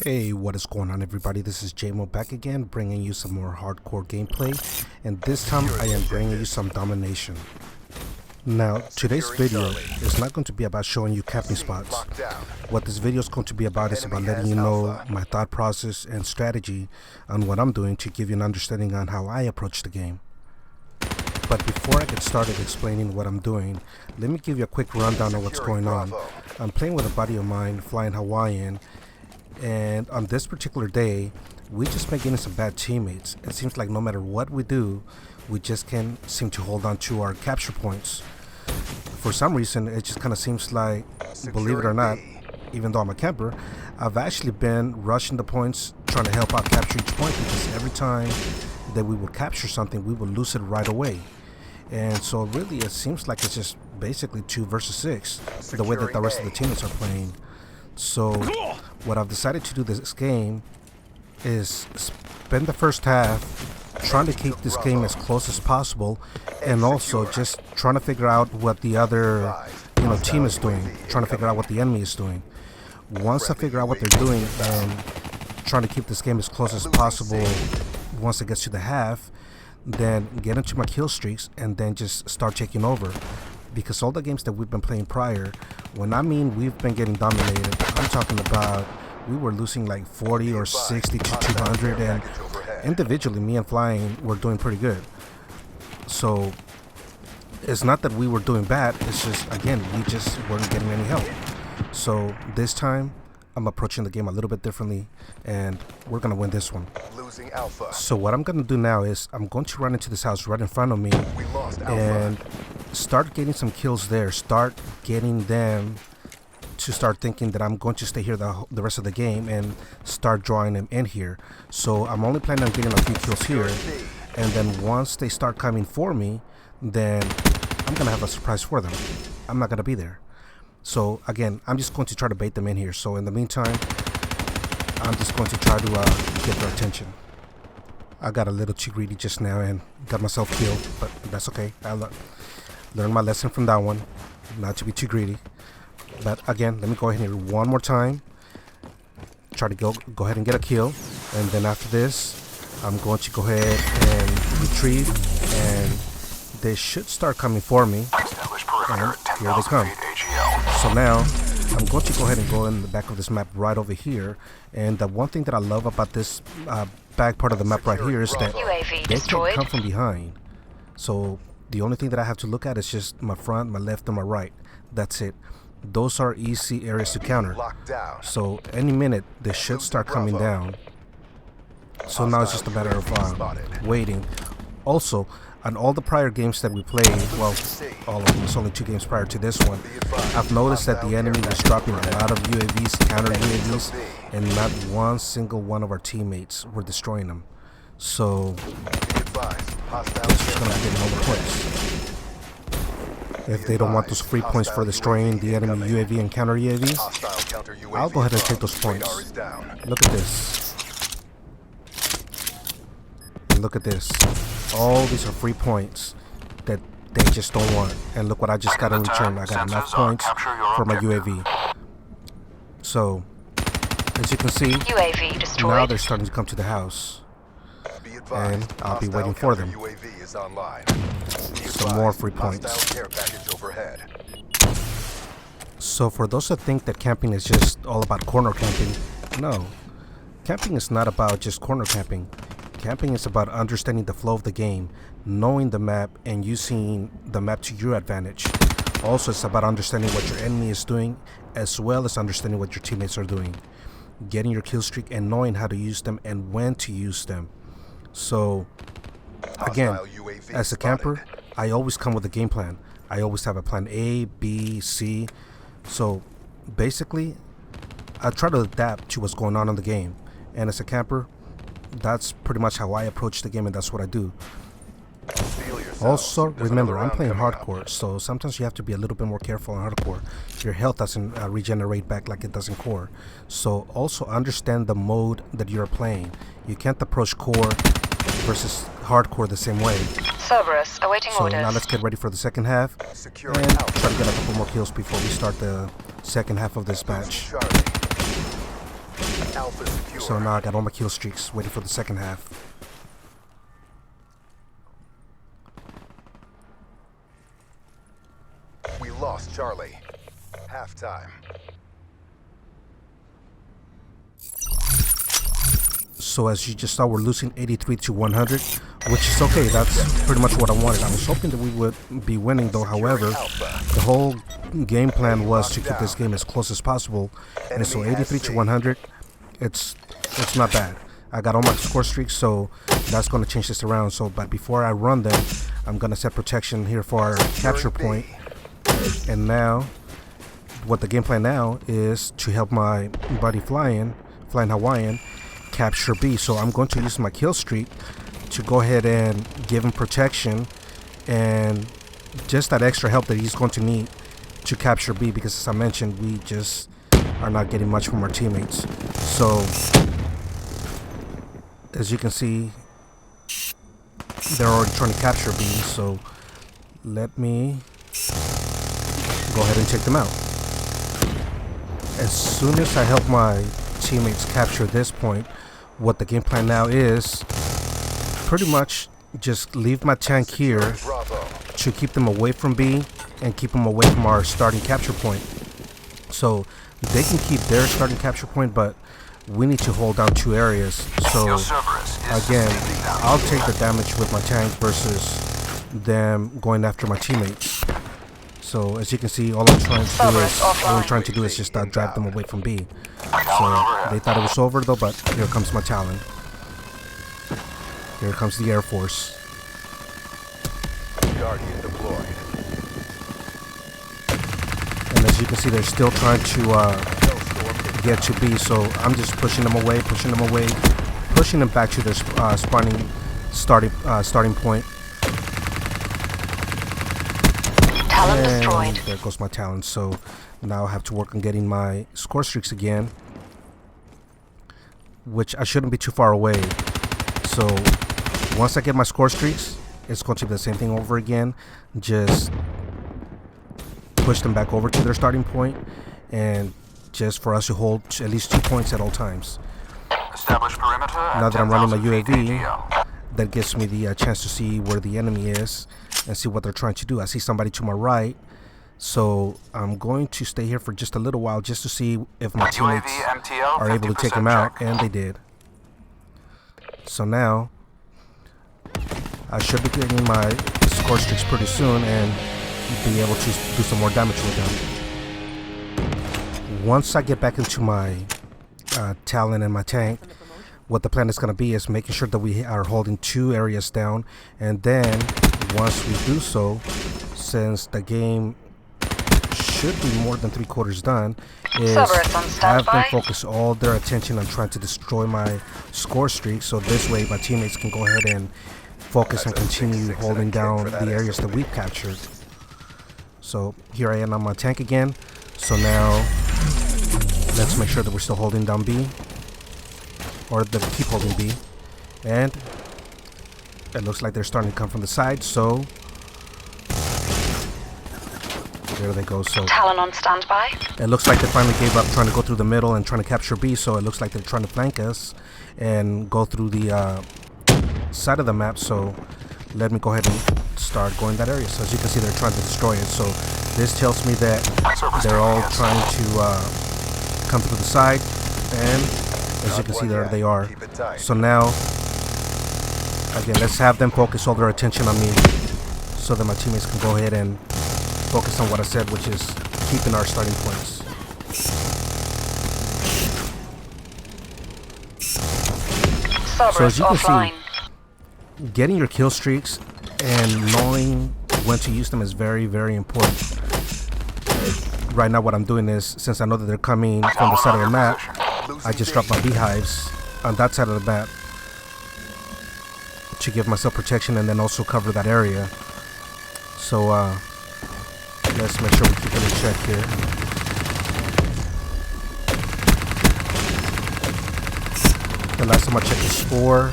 Hey, what is going on, everybody? This is JMO back again, bringing you some more hardcore gameplay, and this time I am bringing you some Domination. Now, today's video is not going to be about showing you camping spots. What this video is going to be about is about letting you know my thought process and strategy on what I'm doing to give you an understanding on how I approach the game. But before I get started explaining what I'm doing, let me give you a quick rundown of what's going on. I'm playing with a buddy of mine, flying Hawaiian, and on this particular day, we just been getting some bad teammates. It seems like no matter what we do, we just can't seem to hold on to our capture points. For some reason, it just kind of seems like, believe it or not, even though I'm a camper, I've actually been rushing the points, trying to help out capture each point, because every time that we would capture something, we would lose it right away. And so really, it seems like it's just basically 2 versus 6, the way that the rest of the teammates are playing. So what I've decided to do this game is spend the first half trying to keep this game as close as possible, and also just trying to figure out what the other team is doing, trying to figure out what the enemy is doing. Once I figure out what they're doing and trying to keep this game as close as possible, once it gets to the half, then get into my kill streaks and then just start taking over. Because all the games that we've been playing prior, when I mean we've been getting dominated, I'm talking about we were losing like 40 or 60 to 200, and individually me and Flying were doing pretty good. So it's not that we were doing bad, it's just, again, we just weren't getting any help. So this time I'm approaching the game a little bit differently, and we're gonna win this one. So what I'm gonna do now is I'm going to run into this house right in front of me and start getting some kills there, start getting them to start thinking that I'm going to stay here the rest of the game, and start drawing them in here. So I'm only planning on getting a few kills here, and then once they start coming for me, then I'm gonna have a surprise for them. I'm not gonna be there. So again, I'm just going to try to bait them in here. So in the meantime, I'm just going to try to get their attention. I got a little too greedy just now and got myself killed, but that's okay. I learned my lesson from that one, not to be too greedy. But again, let me go ahead and hit one more time, try to go ahead and get a kill, and then after this I'm going to go ahead and retrieve, and they should start coming for me, and here they come. So now I'm going to go ahead and go in the back of this map right over here, and the one thing that I love about this back part of the map right here is that they can come from behind. So the only thing that I have to look at is just my front, my left, and my right. That's it. Those are easy areas to counter. So any minute they should start coming down. So now it's just a matter of waiting. Also, on all the prior games that we played, well, all of them, it's only 2 games prior to this one, I've noticed that the enemy was dropping a lot of UAVs, counter UAVs, and not one single one of our teammates were destroying them. So they're just going to be getting all the points. If they don't want those free points for destroying the enemy UAV and counter UAV, I'll go ahead and take those points. Look at this. Look at this. All these are free points that they just don't want. And look what I just got in return. I got enough points for my UAV. So, as you can see, now they're starting to come to the house. And I'll be waiting for them. Some more free points. So for those that think that camping is just all about corner camping, no. Camping is not about just corner camping. Camping is about understanding the flow of the game, knowing the map, and using the map to your advantage. Also, it's about understanding what your enemy is doing, as well as understanding what your teammates are doing. Getting your kill streak and knowing how to use them and when to use them. So, again, as a camper, I always come with a game plan. I always have a plan A, B, C. So, basically, I try to adapt to what's going on in the game. And as a camper, that's pretty much how I approach the game, and that's what I do. Also, remember, I'm playing hardcore, so sometimes you have to be a little bit more careful on hardcore. Your health doesn't regenerate back like it does in core. So also understand the mode that you're playing. You can't approach core versus hardcore the same way. Cerberus, awaiting orders. So now let's get ready for the second half and try to get a couple more kills before we start the second half of this match. Alpha secure. So now I got all my kill streaks waiting for the second half. We lost Charlie. Halftime. So as you just saw, we're losing 83 to 100, which is okay. That's pretty much what I wanted. I was hoping that we would be winning though. However, the whole game plan was to keep this game as close as possible. And so 83 to 100, it's not bad. I got all my score streaks, so that's going to change this around. So, but before I run them, I'm going to set protection here for our capture point. And now, what the game plan now is to help my buddy Flying Hawaiian, capture B. So I'm going to use my kill streak to go ahead and give him protection and just that extra help that he's going to need to capture B, because as I mentioned, we just are not getting much from our teammates. So as you can see, they're already trying to capture B, so let me go ahead and take them out. As soon as I help my teammates capture this point, what the game plan now is pretty much just leave my tank here to keep them away from B and keep them away from our starting capture point. So they can keep their starting capture point, but we need to hold down two areas. So again, I'll take the damage with my tank versus them going after my teammates. So as you can see, all I'm trying to do is just drive them away from B. So they thought it was over though, but here comes my Talon. Here comes the Air Force. Guardian deployed. And as you can see, they're still trying to get to B. So I'm just pushing them away, pushing them back to their starting point. Talon destroyed. There goes my Talon. So now I have to work on getting my score streaks again, which I shouldn't be too far away. So once I get my score streaks, it's going to be the same thing over again. Just push them back over to their starting point, and just for us to hold at least 2 points at all times. Establish perimeter. Now that I'm running my UAV, that gives me the chance to see where the enemy is and see what they're trying to do. I see somebody to my right, so I'm going to stay here for just a little while just to see if my teammates are able to take him out, and they did. So now I should be getting my score streaks pretty soon and be able to do some more damage with them. Once I get back into my Talon and my tank, what the plan is going to be is making sure that we are holding two areas down, and then once we do so, since the game should be more than 3/4 done, is have them focus all their attention on trying to destroy my score streak, so this way my teammates can go ahead and focus and continue holding down the areas that we've captured. So here I am on my tank again. So now let's make sure that we're still holding down B, or that we keep holding B, and it looks like they're starting to come from the side. So there they go. So Talon on standby. it looks like they finally gave up trying to go through the middle and trying to capture B. So it looks like they're trying to flank us and go through the side of the map. So let me go ahead and start going that area. So as you can see, they're trying to destroy it. So this tells me that they're all trying to come through the side, and as you can see, there they are. So now again, let's have them focus all their attention on me so that my teammates can go ahead and focus on what I said, which is keeping our starting points. So as you can see, getting your kill streaks and knowing when to use them is very, very important. Right now what I'm doing is, since I know that they're coming from the side of the map, I just drop my beehives on that side of the map to give myself protection and then also cover that area. So let's make sure we keep it in check here. The last time I checked the score,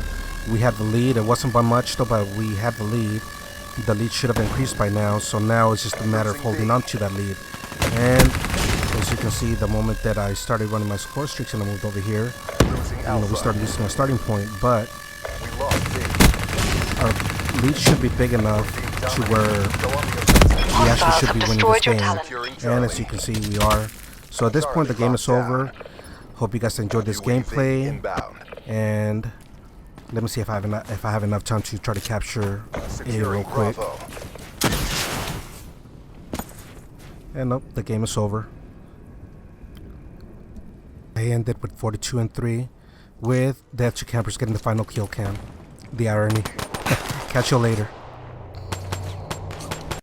we had the lead. It wasn't by much though, but we had the lead. The lead should have increased by now, so now it's just a matter of holding on to that lead. And as as you can see, the moment that I started running my score streaks and I moved over here, Losing we Alpha. started using our starting point, but We lost B. our lead should be big enough to where Go on the offensive. we actually should have be winning this destroyed your game. talent. Securing And Charlie. as you can see, we are. So at this point, the game is over. Hope you guys enjoyed this UAV gameplay. Inbound. And let me see if I have enough time to try to capture A real Securing quick. Bravo. And nope, the game is over. I ended with 42-3, with the extra campers getting the final kill cam. The irony. Catch you later.